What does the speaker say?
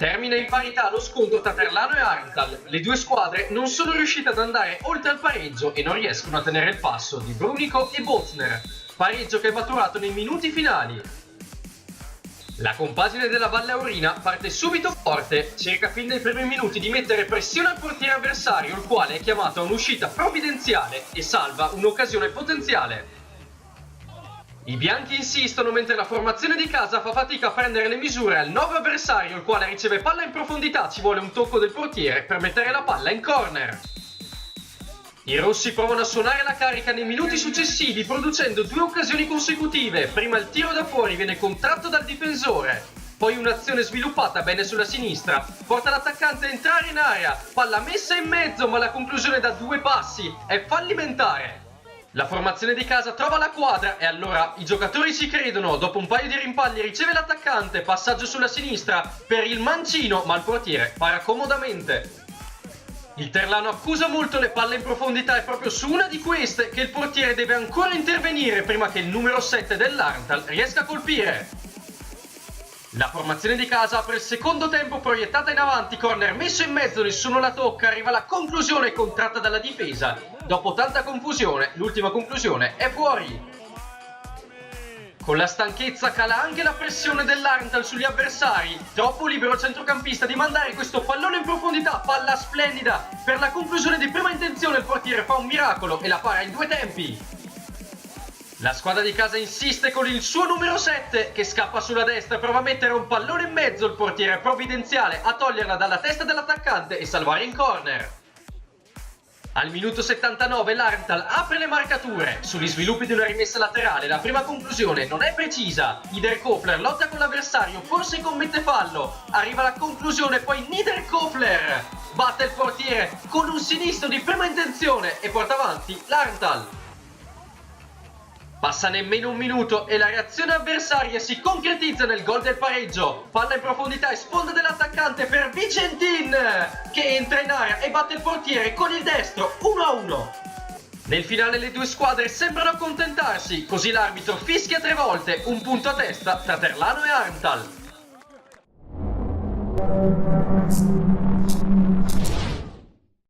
Termina in parità lo scontro tra Terlano e Arntal. Le due squadre non sono riuscite ad andare oltre al pareggio e non riescono a tenere il passo di Brunico e Bozner. Pareggio che è maturato nei minuti finali. La compagine della Valle Aurina parte subito forte, cerca fin dai primi minuti di mettere pressione al portiere avversario, il quale è chiamato a un'uscita provvidenziale e salva un'occasione potenziale. I bianchi insistono mentre la formazione di casa fa fatica a prendere le misure al nuovo avversario, il quale riceve palla in profondità, ci vuole un tocco del portiere per mettere la palla in corner. I rossi provano a suonare la carica nei minuti successivi, producendo due occasioni consecutive. Prima il tiro da fuori viene contratto dal difensore, poi un'azione sviluppata bene sulla sinistra porta l'attaccante a entrare in area, palla messa in mezzo, ma la conclusione da due passi è fallimentare. La formazione di casa trova la quadra e allora i giocatori ci credono. Dopo un paio di rimpalli riceve l'attaccante, passaggio sulla sinistra per il mancino, ma il portiere para comodamente. Il Terlano accusa molto le palle in profondità e proprio su una di queste che il portiere deve ancora intervenire prima che il numero 7 dell'Arntal riesca a colpire. La formazione di casa apre il secondo tempo, proiettata in avanti, corner messo in mezzo, nessuno la tocca, arriva la conclusione contratta dalla difesa. Dopo tanta confusione, l'ultima conclusione è fuori. Con la stanchezza cala anche la pressione dell'Arntal sugli avversari. Troppo libero il centrocampista di mandare questo pallone in profondità, palla splendida. Per la conclusione di prima intenzione il portiere fa un miracolo e la para in due tempi. La squadra di casa insiste con il suo numero 7 che scappa sulla destra, prova a mettere un pallone in mezzo, il portiere è provvidenziale a toglierla dalla testa dell'attaccante e salvare in corner. Al minuto 79 l'Arntal apre le marcature. Sugli sviluppi di una rimessa laterale la prima conclusione non è precisa. Niederkofler lotta con l'avversario, forse commette fallo. Arriva la conclusione, poi Niederkofler batte il portiere con un sinistro di prima intenzione e porta avanti l'Arntal. Passa nemmeno un minuto e la reazione avversaria si concretizza nel gol del pareggio. Palla in profondità e sponda dell'attaccante per Vicentin che entra in area e batte il portiere con il destro 1-1. Nel finale le due squadre sembrano accontentarsi, così l'arbitro fischia 3 volte, un punto a testa tra Terlano e Arntal.